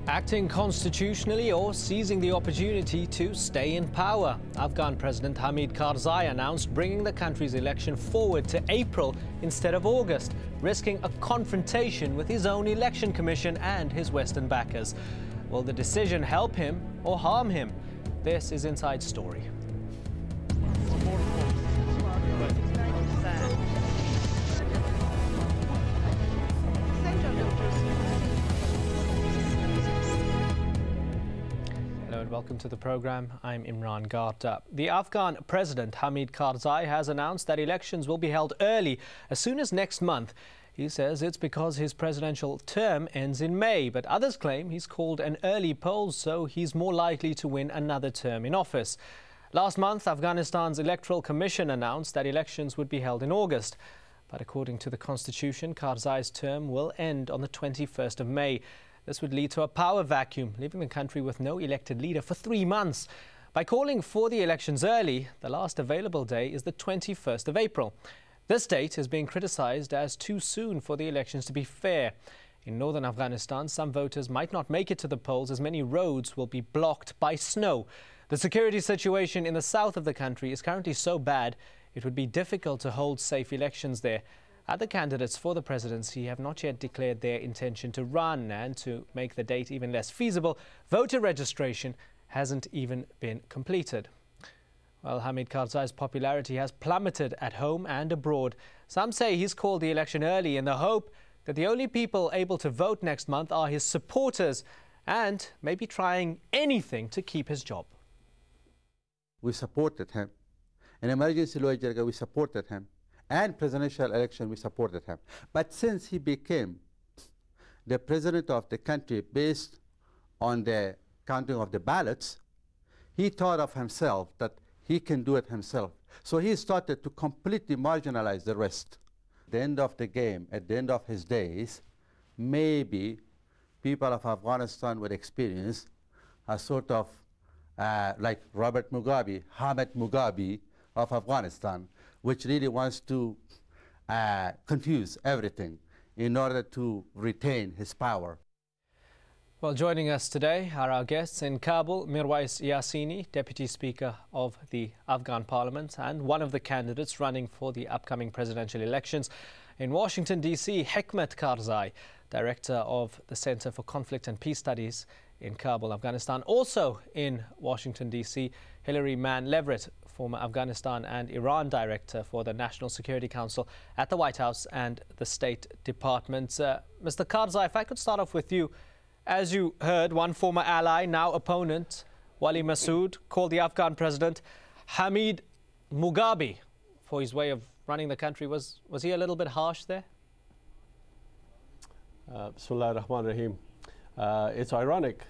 Acting constitutionally or seizing the opportunity to stay in power. Afghan President Hamid Karzai announced bringing the country's election forward to April instead of August, risking a confrontation with his own election commission and his Western backers. Will the decision help him or harm him? This is Inside Story. Welcome to the program. I'm Imran Garta. The Afghan President Hamid Karzai has announced that elections will be held early as soon as next month. He says it's because his presidential term ends in May, but others claim he's called an early poll, so he's more likely to win another term in office. Last month, Afghanistan's Electoral Commission announced that elections would be held in August. But according to the Constitution, Karzai's term will end on the 21st of May. This would lead to a power vacuum, leaving the country with no elected leader for 3 months. By calling for the elections early, the last available day is the 21st of April. This date is being criticised as too soon for the elections to be fair. In northern Afghanistan, some voters might not make it to the polls as many roads will be blocked by snow. The security situation in the south of the country is currently so bad it would be difficult to hold safe elections there. Other candidates for the presidency have not yet declared their intention to run, and to make the date even less feasible, voter registration hasn't even been completed. Well, Hamid Karzai's popularity has plummeted at home and abroad. Some say he's called the election early in the hope that the only people able to vote next month are his supporters, and maybe trying anything to keep his job. We supported him. In emergency law, we supported him. And presidential election, we supported him. But since he became the president of the country based on the counting of the ballots, he thought of himself that he can do it himself. So he started to completely marginalize the rest. At the end of the game, at the end of his days, maybe people of Afghanistan would experience a sort of like Robert Mugabe, Hamid Mugabe of Afghanistan, which really wants to confuse everything in order to retain his power. Well, joining us today are our guests in Kabul, Mirwais Yassini, Deputy Speaker of the Afghan Parliament and one of the candidates running for the upcoming presidential elections. In Washington, D.C., Hamid Karzai, Director of the Center for Conflict and Peace Studies in Kabul, Afghanistan. Also in Washington, D.C., Hilary Mann-Leverett, former Afghanistan and Iran Director for the National Security Council at the White House and the State Department. Mr. Karzai, if I could start off with you. As you heard, one former ally, now opponent, Wali Massoud, called the Afghan president Hamid Mugabe for his way of running the country. Was he a little bit harsh there? Bismillah ar-Rahman ar-Rahim. It's ironic.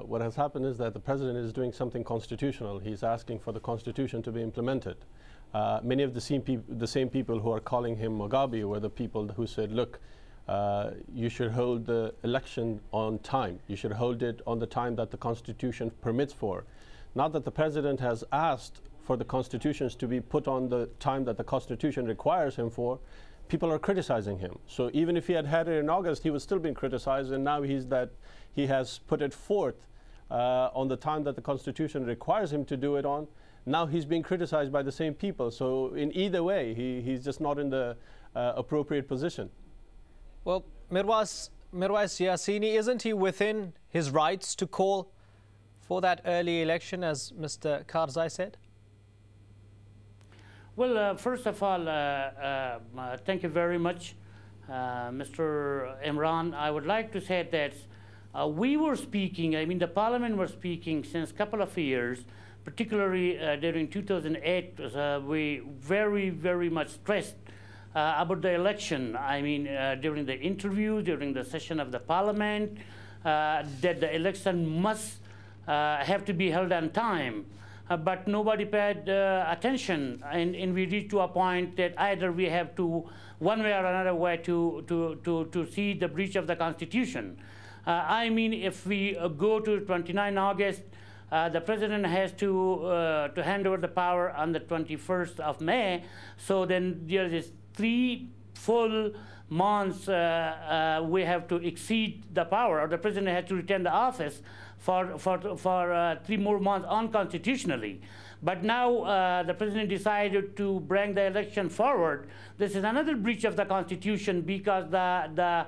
What has happened is that the president is doing something constitutional. He's asking for the constitution to be implemented. Many of the same people who are calling him Mugabe were the people who said, look, you should hold the election on time. You should hold it on the time that the constitution permits for. Not that the president has asked for the constitutions to be put on the time that the constitution requires him for. People are criticizing him. So even if he had had it in August, he was still being criticized, and now he has put it forth on the time that the Constitution requires him to do it on. Now he's being criticized by the same people. So in either way, he's just not in the appropriate position. Well, Mirwais Yassini, isn't he within his rights to call for that early election, as Mr. Karzai said? Well, first of all, thank you very much, Mr. Imran. I would like to say that we were speaking, I mean, the Parliament was speaking since a couple of years, particularly during 2008, we very much stressed about the election. I mean, during the interview, during the session of the Parliament, that the election must have to be held on time. But nobody paid attention, and we reached to a point that either we have to, one way or another way, to see the breach of the Constitution. I mean, if we go to 29 August, the president has to hand over the power on the 21st of May. So then there is 3 full months we have to exceed the power, or the president has to retain the office for 3 more months unconstitutionally. But now the president decided to bring the election forward. This is another breach of the Constitution, because the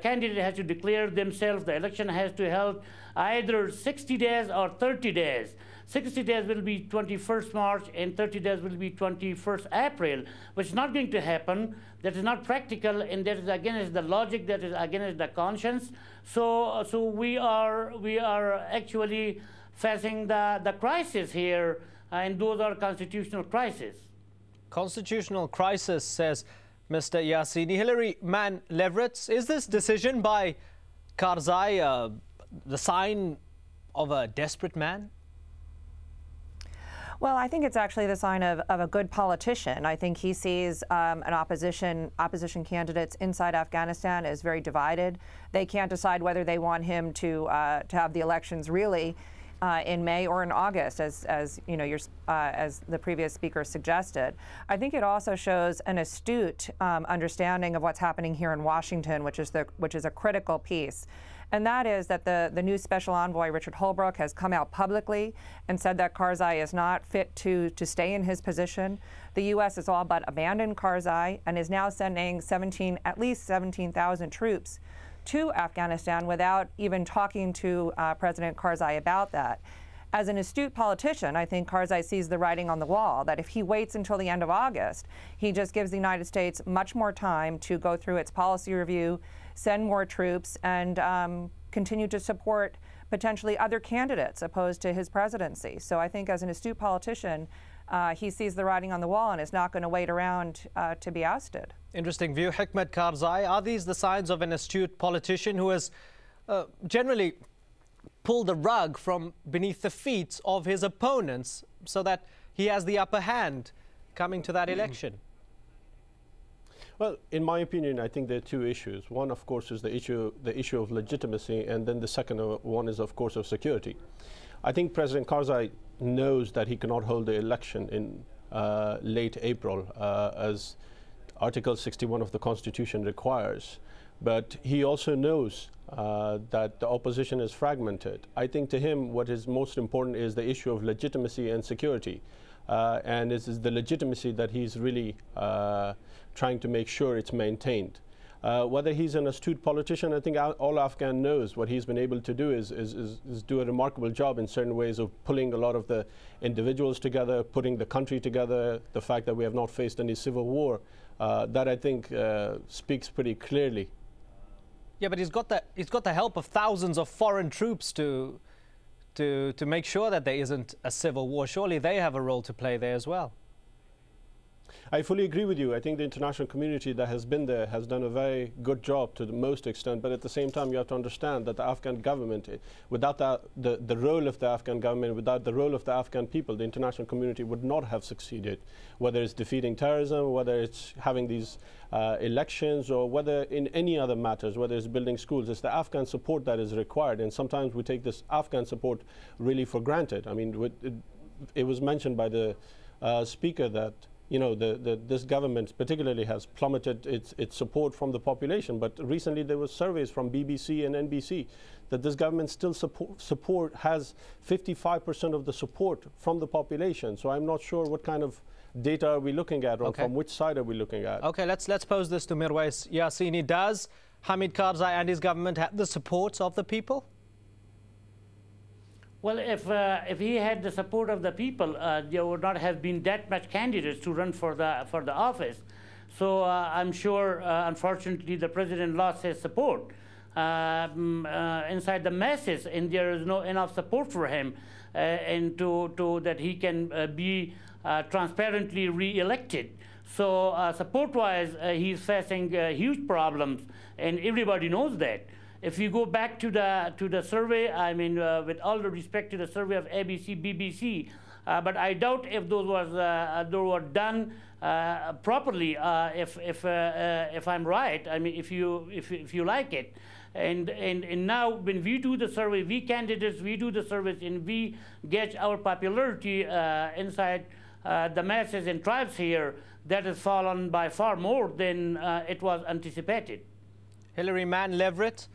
candidate has to declare themselves. The election has to be held either 60 days or 30 days. 60 days will be 21st March, and 30 days will be 21st April, which is not going to happen. That is not practical, and that is against the logic, that is against the conscience. So we are actually facing the crisis here, and those are constitutional crises. Constitutional crisis, says Mr. Yassini. Hillary Mann Leverett, is this decision by Karzai the sign of a desperate man? Well, I think it's actually the sign of a good politician. I think he sees opposition candidates inside Afghanistan as very divided. They can't decide whether they want him to have the elections really in May or in August, as you know, as the previous speaker suggested. I think it also shows an astute understanding of what's happening here in Washington, which is a critical piece. And that is that the new special envoy, Richard Holbrooke, has come out publicly and said that Karzai is not fit to stay in his position. The U.S. has all but abandoned Karzai and is now sending at least 17,000 troops to Afghanistan without even talking to President Karzai about that. As an astute politician, I think Karzai sees the writing on the wall, that if he waits until the end of August, he just gives the United States much more time to go through its policy review, send more troops, and continue to support potentially other candidates opposed to his presidency. So I think as an astute politician, he sees the writing on the wall and is not going to wait around to be ousted. Interesting view. Hamid Karzai, are these the signs of an astute politician who has generally pulled the rug from beneath the feet of his opponents so that he has the upper hand coming to that election? Well, in my opinion, I think there are two issues. One, of course, is the issue of legitimacy, and then the second one is, of course, of security. I think President Karzai knows that he cannot hold the election in late April, as Article 61 of the Constitution requires. But he also knows that the opposition is fragmented. I think to him what is most important is the issue of legitimacy and security. And this is the legitimacy that he's really trying to make sure it's maintained. Whether he's an astute politician, I think all Afghan knows what he's been able to do is do a remarkable job in certain ways of pulling a lot of the individuals together, putting the country together, the fact that we have not faced any civil war. That I think speaks pretty clearly. Yeah, but he's got the help of thousands of foreign troops to make sure that there isn't a civil war. Surely they have a role to play there as well. I fully agree with you. I think the international community that has been there has done a very good job to the most extent, but at the same time you have to understand that the Afghan government, without the role of the Afghan government, without the role of the Afghan people, the international community would not have succeeded, whether it's defeating terrorism, whether it's having these elections, or whether in any other matters, whether it's building schools. It's the Afghan support that is required, and sometimes we take this Afghan support really for granted. I mean, it was mentioned by the speaker that this government particularly has plummeted its support from the population. But recently there were surveys from BBC and NBC that this government still has 55% of the support from the population. So I'm not sure what kind of data are we looking at, or from which side are we looking at. Okay, let's pose this to Mirwais Yassini. Does Hamid Karzai and his government have the support of the people? Well, if he had the support of the people, there would not have been that much candidates to run for the office. So I'm sure, unfortunately, the president lost his support inside the masses, and there is no enough support for him, and that he can be transparently re-elected. So support-wise, he's facing huge problems, and everybody knows that. If you go back to the survey, I mean, with all the respect to the survey of ABC, BBC, but I doubt if those were done properly. If I'm right, I mean, if you like it, and now when we do the survey, we candidates, we do the surveys, and we get our popularity inside the masses and tribes here, that has fallen by far more than it was anticipated. Hilary Mann-Leverett,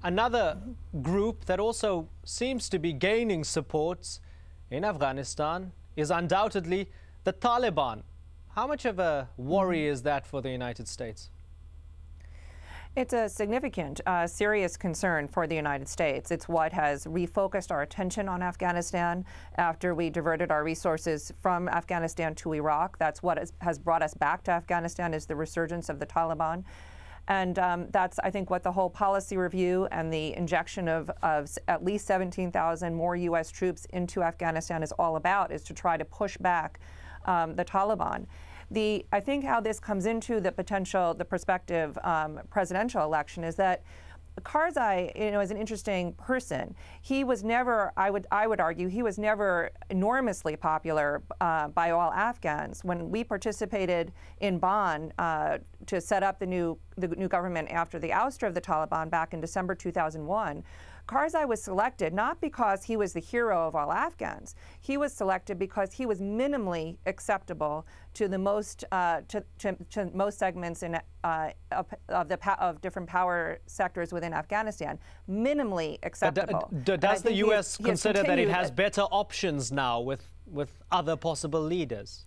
another group that also seems to be gaining support in Afghanistan is undoubtedly the Taliban. How much of a worry is that for the United States? It's a significant, serious concern for the United States. It's what has refocused our attention on Afghanistan after we diverted our resources from Afghanistan to Iraq. That's what has brought us back to Afghanistan, is the resurgence of the Taliban. And that's, I think, what the whole policy review and the injection of at least 17,000 more U.S. troops into Afghanistan is all about, is to try to push back the Taliban. I think how this comes into the prospective presidential election is that Karzai, is an interesting person. He was never, I would argue, he was never enormously popular by all Afghans. When we participated in Bonn to set up the new government after the ouster of the Taliban back in December 2001, Karzai was selected not because he was the hero of all Afghans. He was selected because he was minimally acceptable to the most to most segments of different power sectors within Afghanistan. Minimally acceptable. Does the U.S. consider that it has better options now with other possible leaders?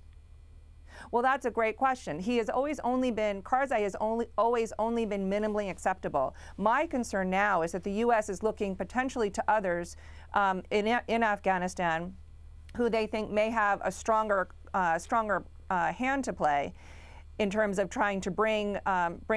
Well, that's a great question. Karzai has always only been minimally acceptable. My concern now is that the U.S. is looking potentially to others in Afghanistan who they think may have a stronger hand to play in terms of trying to bring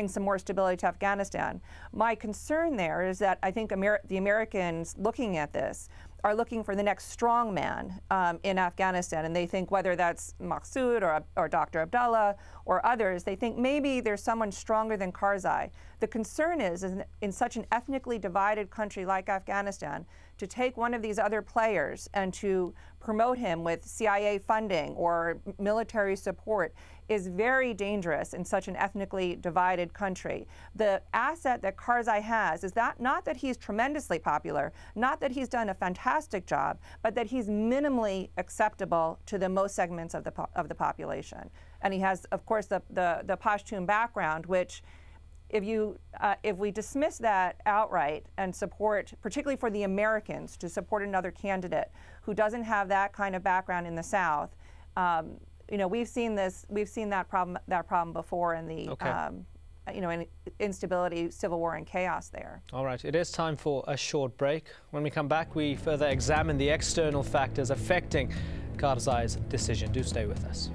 some more stability to Afghanistan. My concern there is that I think the Americans looking at this are looking for the next strong man in Afghanistan, and they think whether that's Masoud or Dr. Abdullah or others, they think maybe there's someone stronger than Karzai. The concern is in such an ethnically divided country like Afghanistan, to take one of these other players and to promote him with CIA funding or military support is very dangerous in such an ethnically divided country. The asset that Karzai has is that not that he's tremendously popular, not that he's done a fantastic job, but that he's minimally acceptable to the most segments of the population. And he has, of course, the Pashtun background, which if we dismiss that outright and support, particularly for the Americans, to support another candidate who doesn't have that kind of background in the South, we've seen that problem before in the in instability, civil war, and chaos there. All right, it is time for a short break. When we come back, we further examine the external factors affecting Karzai's decision. Do stay with us.